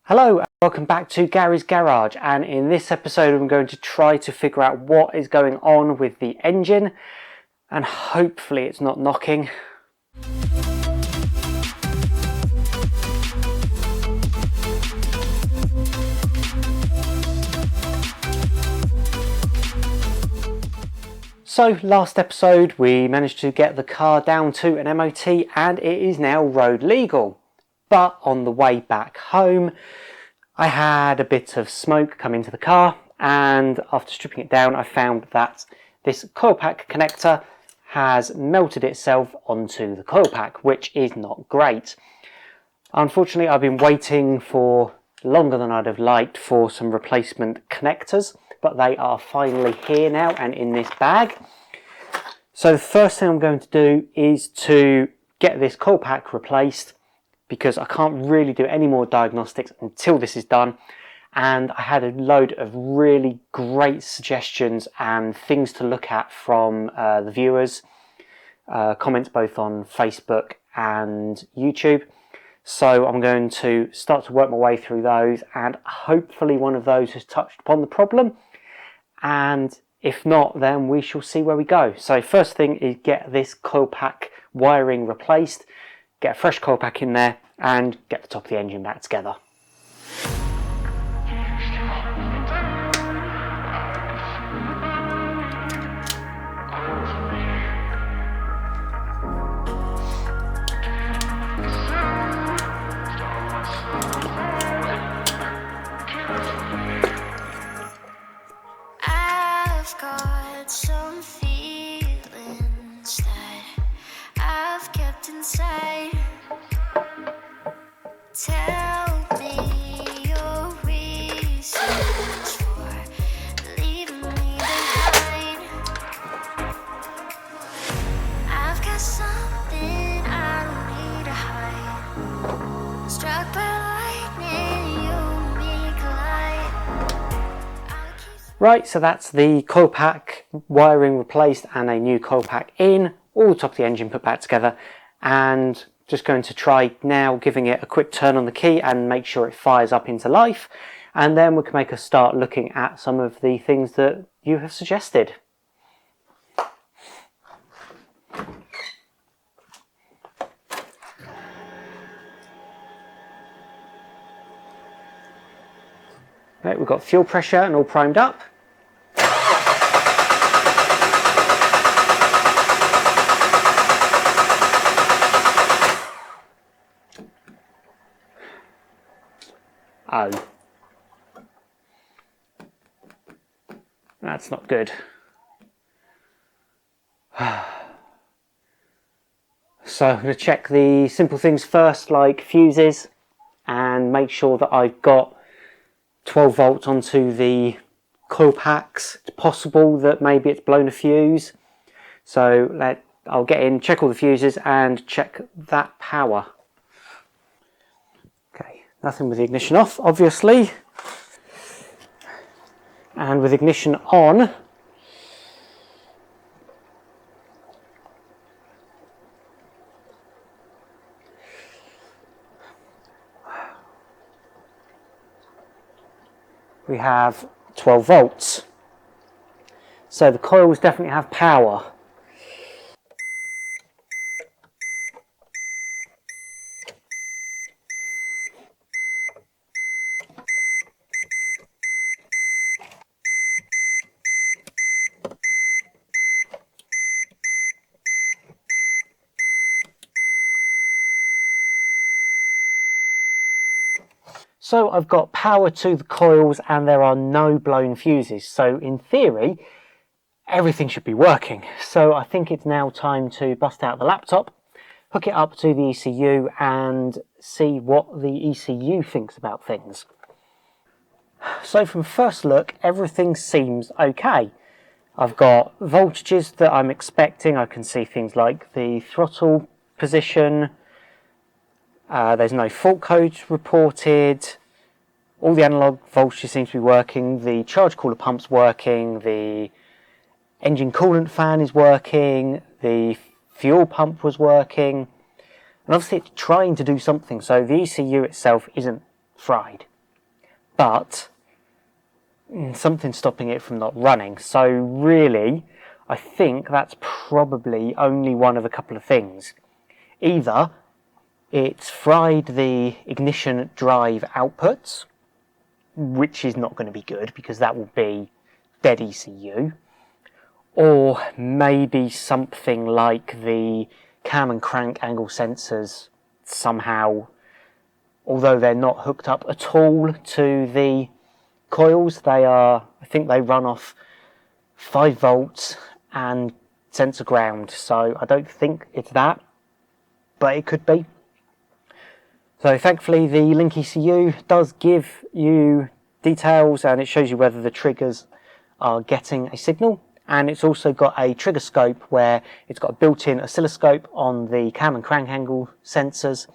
Hello and welcome back to Gary's Garage, and in this episode I'm going to try to figure out what is going on with the engine and hopefully it's not knocking. So last episode we managed to get the car down to an MOT and it is now road legal. But on the way back home, I had a bit of smoke come into the car, and after stripping it down, I found that this coil pack connector has melted itself onto the coil pack, which is not great. Unfortunately, I've been waiting for longer than I'd have liked for some replacement connectors, but they are finally here now and in this bag. So the first thing I'm going to do is to get this coil pack replaced, because I can't really do any more diagnostics until this is done. And I had a load of really great suggestions and things to look at from the viewers, comments both on Facebook and YouTube. So I'm going to start to work my way through those, and hopefully one of those has touched upon the problem, and if not, then we shall see where we go. So first thing is get this coil pack wiring replaced, get a fresh coil pack in there and get the top of the engine back together. I've got some feelings that I've kept inside. Tell me your reasons for leaving me behind. I've got something I don't need to hide. Struck by lightning, you make light. Right, so that's the coil pack wiring replaced and a new coil pack in, all the top of the engine put back together, and just going to try now giving it a quick turn on the key and make sure it fires up into life, and then we can make a start looking at some of the things that you have suggested. Right, we've got fuel pressure and all primed up. Oh, that's not good. So I'm going to check the simple things first, like fuses, and make sure that I've got 12 volts onto the coil packs. It's possible that maybe it's blown a fuse. So I'll get in, check all the fuses and check that power. Nothing with the ignition off, obviously. And with ignition on, we have 12 volts. So the coils definitely have power. So I've got power to the coils and there are no blown fuses. So in theory, everything should be working. So I think it's now time to bust out the laptop, hook it up to the ECU and see what the ECU thinks about things. So from first look, everything seems okay. I've got voltages that I'm expecting. I can see things like the throttle position. There's no fault codes reported. All the analog voltages seem to be working. The charge cooler pump's working. The engine coolant fan is working. The fuel pump was working. And obviously it's trying to do something, so the ECU itself isn't fried. but something's stopping it from not running. So really, I think that's probably only one of a couple of things. Either it's fried the ignition drive outputs, which is not going to be good because that will be dead ECU, or maybe something like the cam and crank angle sensors somehow, although they're not hooked up at all to the coils, I think they run off 5 volts and sensor ground, so I don't think it's that, but it could be. So thankfully the Link ECU does give you details and it shows you whether the triggers are getting a signal, and it's also got a trigger scope where it's got a built-in oscilloscope on the cam and crank angle sensors,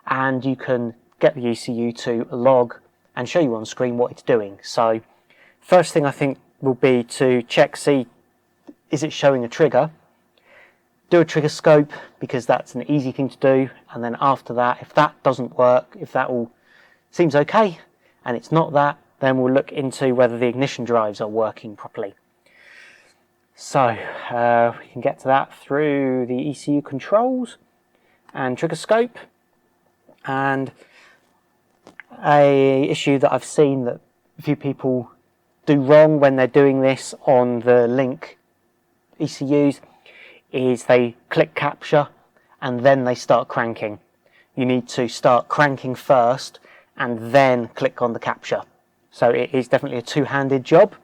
and you can get the ECU to log and show you on screen what it's doing. So first thing I think will be to check, see, is it showing a trigger? Do a trigger scope because that's an easy thing to do, and then after that, if that doesn't work, if that all seems okay and it's not that, then we'll look into whether the ignition drives are working properly. So we can get to that through the ECU controls and trigger scope. And a issue that I've seen that a few people do wrong when they're doing this on the Link ECUs is they click capture and then they start cranking. You need to start cranking first and then click on the capture. So it is definitely a two-handed job.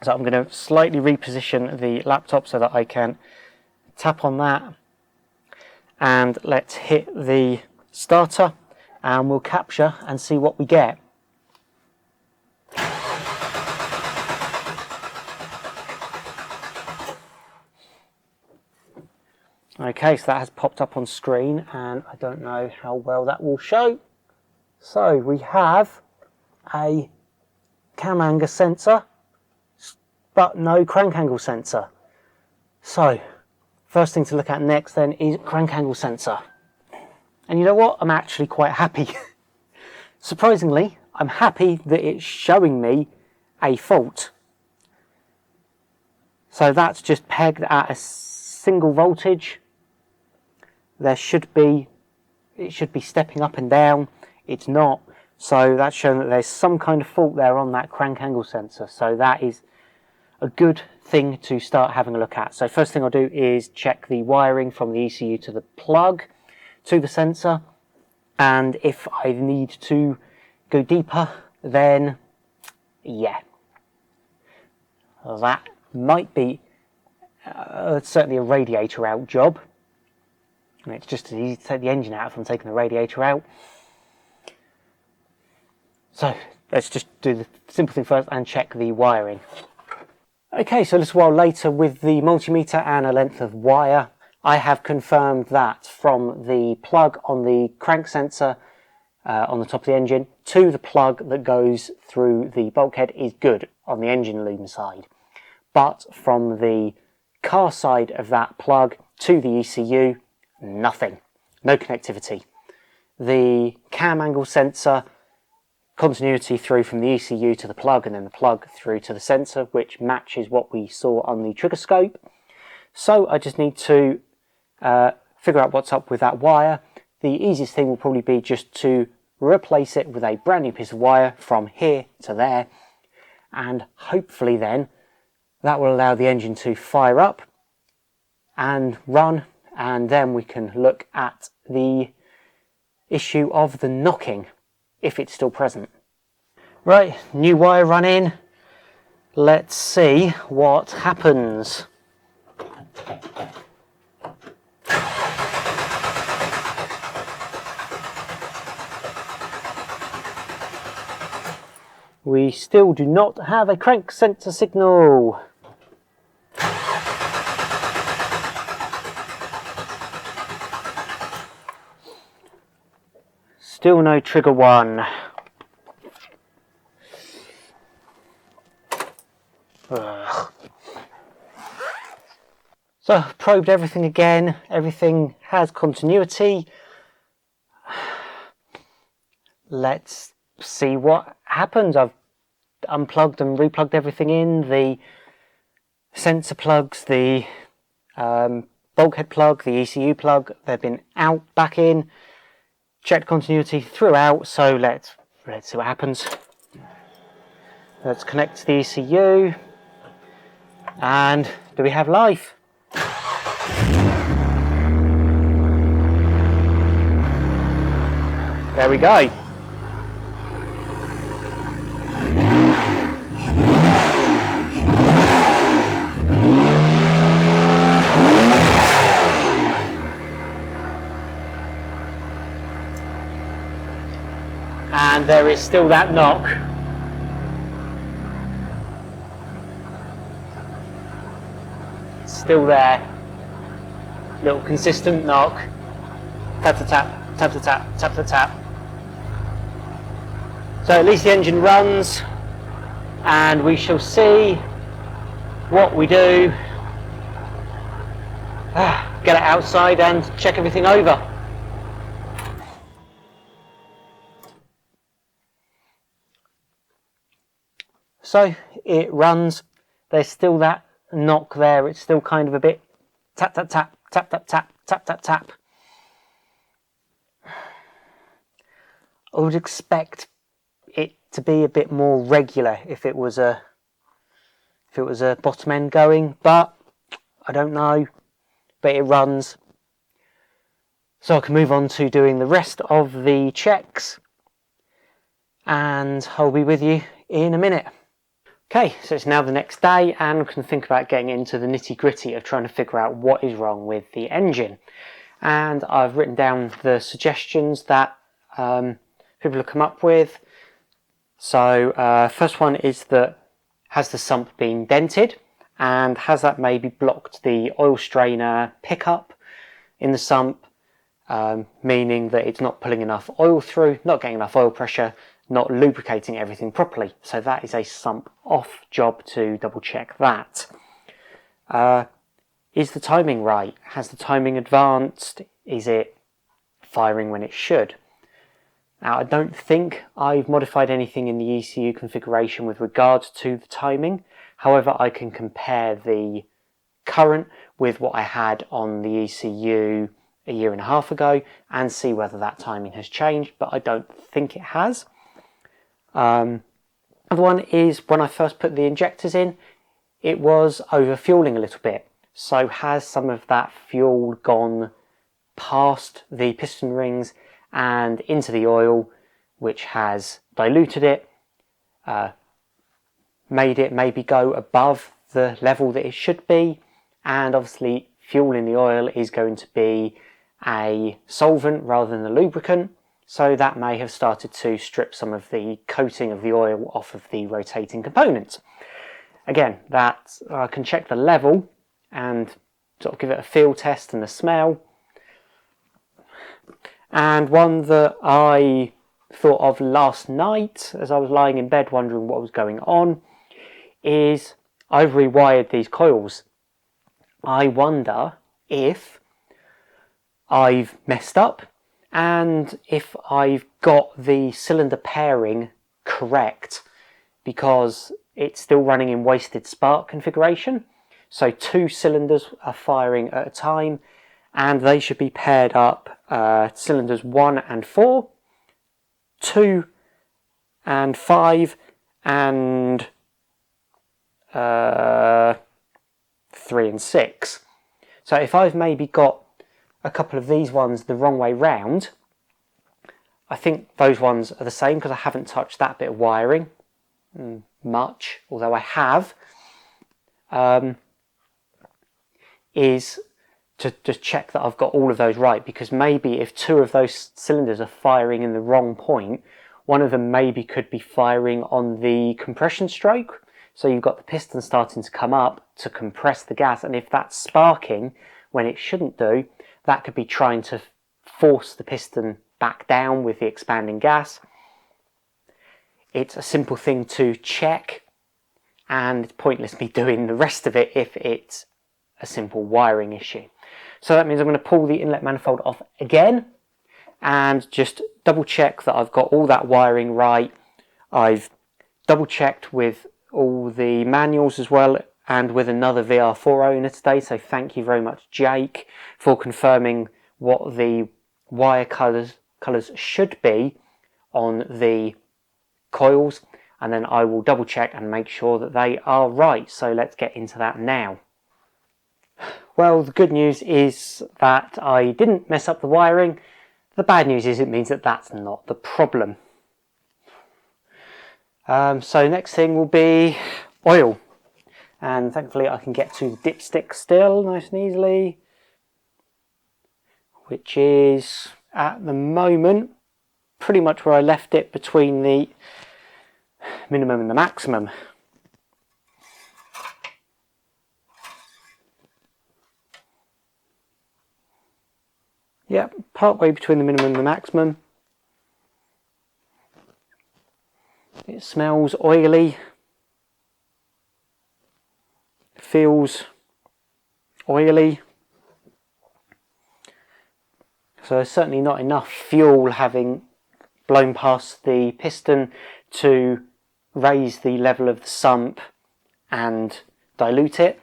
So I'm going to slightly reposition the laptop so that I can tap on that, and let's hit the starter and we'll capture and see what we get. Okay, so that has popped up on screen and I don't know how well that will show. So we have a cam angle sensor but no crank angle sensor. So first thing to look at next then is crank angle sensor. And you know what? I'm actually quite happy. Surprisingly, I'm happy that it's showing me a fault. So that's just pegged at a single voltage. It should be stepping up and down. It's not. So that's showing that there's some kind of fault there on that crank angle sensor. So that is a good thing to start having a look at. So first thing I'll do is check the wiring from the ECU to the plug to the sensor, and if I need to go deeper, then yeah, that might be certainly a radiator out job, and it's just as easy to take the engine out if I'm taking the radiator out. So let's just do the simple thing first and check the wiring. Okay, so a little while later with the multimeter and a length of wire, I have confirmed that from the plug on the crank sensor on the top of the engine to the plug that goes through the bulkhead is good on the engine loom side. But from the car side of that plug to the ECU, nothing. No connectivity. The cam angle sensor, continuity through from the ECU to the plug and then the plug through to the sensor, which matches what we saw on the trigger scope. So I just need to figure out what's up with that wire. The easiest thing will probably be just to replace it with a brand new piece of wire from here to there, and hopefully then that will allow the engine to fire up and run, and then we can look at the issue of the knocking if it's still present. Right, new wire run in. Let's see what happens. We still do not have a crank sensor signal. Still no trigger one. Ugh. So I've probed everything again. Everything has continuity. Let's see what happens. I've unplugged and replugged everything in, the sensor plugs, the bulkhead plug, the ECU plug, they've been out, back in, checked continuity throughout, so let's see what happens. Let's connect to the ECU, and do we have life? There we go. And there is still that knock. Still there. Little consistent knock. Tap to tap, tap to tap, tap to tap. So at least the engine runs, and we shall see what we do. Get it outside and check everything over. So it runs, there's still that knock there, it's still kind of a bit tap tap tap, tap tap tap, tap tap tap. I would expect it to be a bit more regular if it was a bottom end going, but I don't know, but it runs. So I can move on to doing the rest of the checks, and I'll be with you in a minute. Okay, so it's now the next day, and we can think about getting into the nitty gritty of trying to figure out what is wrong with the engine. And I've written down the suggestions that people have come up with. So first one is that, has the sump been dented, and has that maybe blocked the oil strainer pickup in the sump, meaning that it's not pulling enough oil through, not getting enough oil pressure, not lubricating everything properly. So that is a sump off job to double check that. Is the timing right? Has the timing advanced? Is it firing when it should? Now, I don't think I've modified anything in the ECU configuration with regards to the timing. However, I can compare the current with what I had on the ECU a year and a half ago and see whether that timing has changed, but I don't think it has. Other one is when I first put the injectors in, it was over-fueling a little bit. So has some of that fuel gone past the piston rings and into the oil, which has diluted it, made it maybe go above the level that it should be, and obviously fuel in the oil is going to be a solvent rather than a lubricant, so that may have started to strip some of the coating of the oil off of the rotating component. Again, that I can check the level and sort of give it a feel test and a smell. And one that I thought of last night as I was lying in bed wondering what was going on is I've rewired these coils. I wonder if I've messed up and if I've got the cylinder pairing correct, because it's still running in wasted spark configuration. So 2 cylinders are firing at a time, and they should be paired up, cylinders 1 and 4, 2 and 5, and 3 and 6. So if I've maybe got a couple of these ones the wrong way round, I think those ones are the same because I haven't touched that bit of wiring much, although I have, is to just check that I've got all of those right, because maybe if 2 of those cylinders are firing in the wrong point, one of them maybe could be firing on the compression stroke. So you've got the piston starting to come up to compress the gas, and if that's sparking when it shouldn't do, that could be trying to force the piston back down with the expanding gas. It's a simple thing to check, and it's pointless me doing the rest of it if it's a simple wiring issue. So that means I'm going to pull the inlet manifold off again and just double check that I've got all that wiring right. I've double checked with all the manuals as well, and with another VR4 owner today, so thank you very much, Jake, for confirming what the wire colours should be on the coils, and then I will double check and make sure that they are right. So let's get into that now. Well, the good news is that I didn't mess up the wiring. The bad news is it means that that's not the problem. So next thing will be oil, and thankfully I can get to the dipstick still nice and easily, which is at the moment pretty much where I left it, between the minimum and the maximum. Yep, part way between the minimum and the maximum. It smells oily, feels oily, so there's certainly not enough fuel having blown past the piston to raise the level of the sump and dilute it,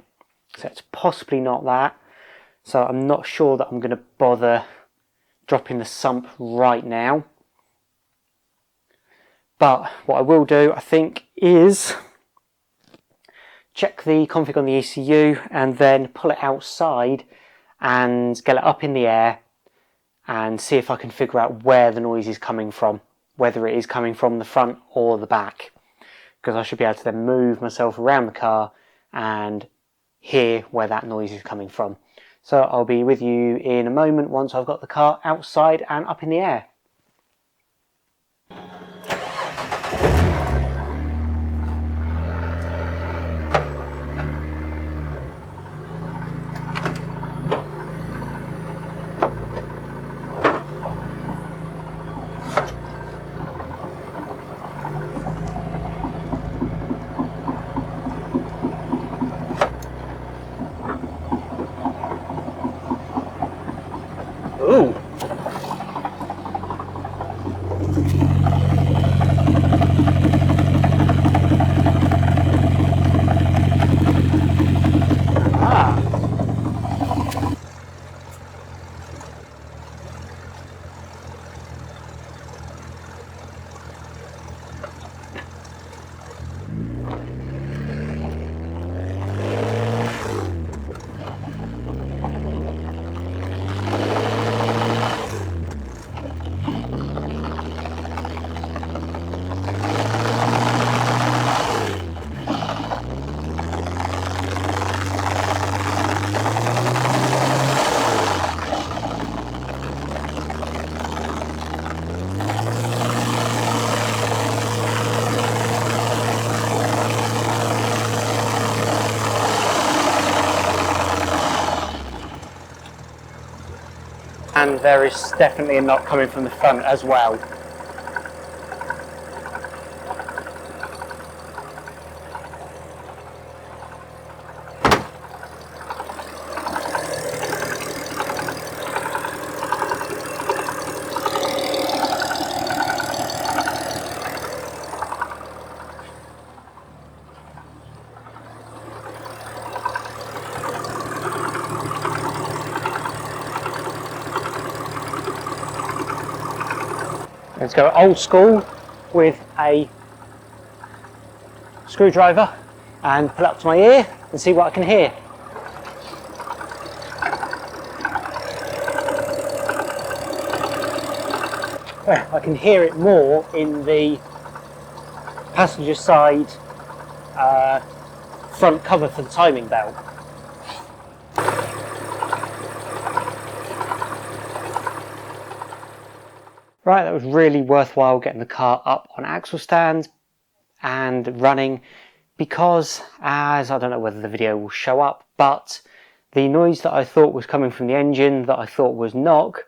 so it's possibly not that. So I'm not sure that I'm going to bother dropping the sump right now. But what I will do, I think, is check the config on the ECU and then pull it outside and get it up in the air and see if I can figure out where the noise is coming from, whether it is coming from the front or the back, because I should be able to then move myself around the car and hear where that noise is coming from. So I'll be with you in a moment once I've got the car outside and up in the air. Ooh! And there is definitely a knock coming from the front as well. Let's go old school with a screwdriver and pull up to my ear and see what I can hear. Well, I can hear it more in the passenger side front cover for the timing belt. Right, that was really worthwhile getting the car up on axle stand and running, because, as I don't know whether the video will show up, but the noise that I thought was coming from the engine, that I thought was knock,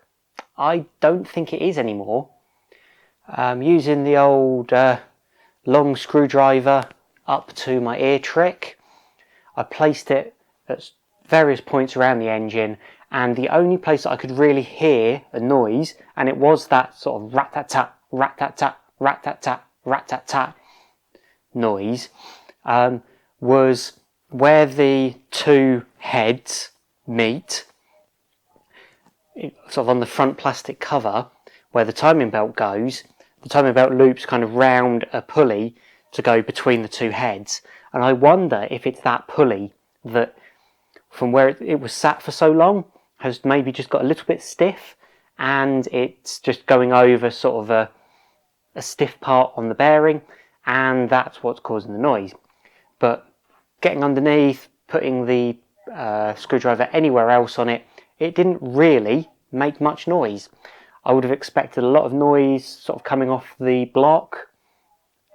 I don't think it is anymore. Using the old long screwdriver up to my ear trick, I placed it at various points around the engine and the only place that I could really hear a noise, and it was that sort of rat-tat-tat, rat-tat-tat, rat-tat-tat, rat-tat-tat noise, was where the two heads meet, sort of on the front plastic cover, where the timing belt goes. The timing belt loops kind of round a pulley to go between the two heads, and I wonder if it's that pulley that, from where it was sat for so long, has maybe just got a little bit stiff, and it's just going over sort of a stiff part on the bearing, and that's what's causing the noise. But getting underneath, putting the screwdriver anywhere else on it, it didn't really make much noise. I would have expected a lot of noise sort of coming off the block.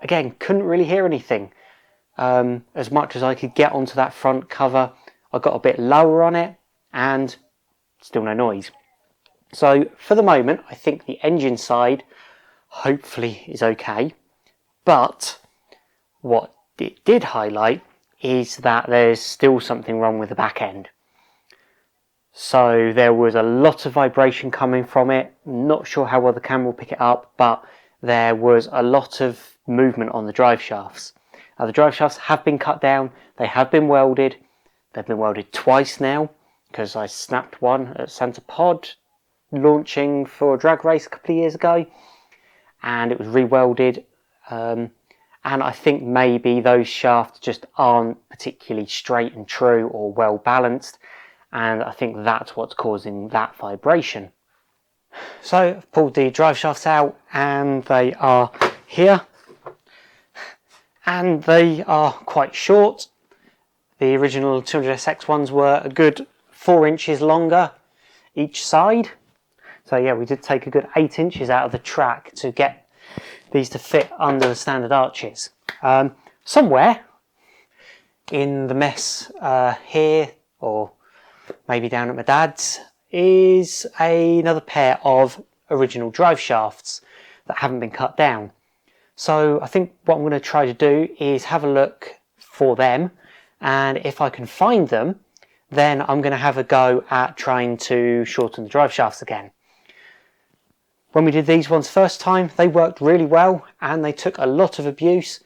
Again, couldn't really hear anything. As much as I could get onto that front cover, I got a bit lower on it and still no noise. So for the moment, I think the engine side hopefully is okay. But what it did highlight is that there's still something wrong with the back end. So there was a lot of vibration coming from it. Not sure how well the camera will pick it up, but there was a lot of movement on the drive shafts. Now, the drive shafts have been cut down, they have been welded. They've been welded twice now, because I snapped one at Santa Pod launching for a drag race a couple of years ago, and it was re-welded. And I think maybe those shafts just aren't particularly straight and true or well balanced, and I think that's what's causing that vibration. So I've pulled the drive shafts out, and they are here, and they are quite short. The original 200SX ones were a good 4 inches longer each side. So yeah, we did take a good 8 inches out of the track to get these to fit under the standard arches. Somewhere in the mess here, or maybe down at my dad's, is another pair of original drive shafts that haven't been cut down. So I think what I'm going to try to do is have a look for them, and if I can find them, then I'm going to have a go at trying to shorten the drive shafts again. When we did these ones first time, they worked really well, and they took a lot of abuse.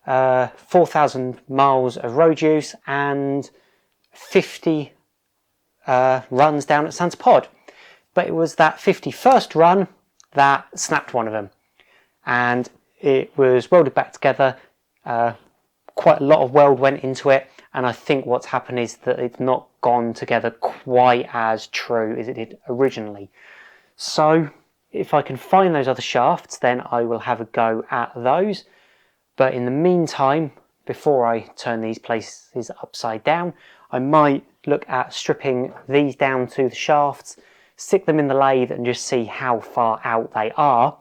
4,000 miles of road use and 50 runs down at Santa Pod. But it was that 51st run that snapped one of them, and it was welded back together. Quite a lot of weld went into it, and I think what's happened is that it's not gone together quite as true as it did originally. So if I can find those other shafts, then I will have a go at those. But in the meantime, before I turn these places upside down, I might look at stripping these down to the shafts, stick them in the lathe and just see how far out they are.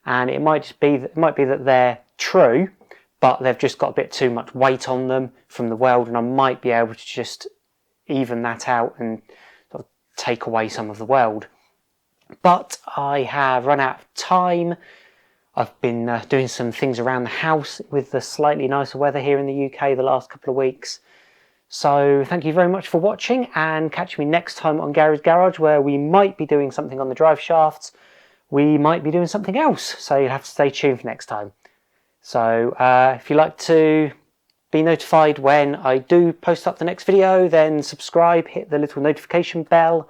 And it might be that they're true, but they've just got a bit too much weight on them from the weld, and I might be able to just even that out and sort of take away some of the weld. But I have run out of time. I've been doing some things around the house with the slightly nicer weather here in the UK the last couple of weeks. So thank you very much for watching, and catch me next time on Garry's Garage, where we might be doing something on the drive shafts. We might be doing something else, so you'll have to stay tuned for next time. So if you'd like to be notified when I do post up the next video, then subscribe, hit the little notification bell.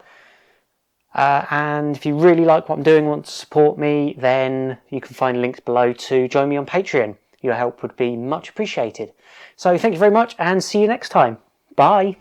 And if you really like what I'm doing, want to support me, then you can find links below to join me on Patreon. Your help would be much appreciated. So thank you very much, and see you next time. Bye.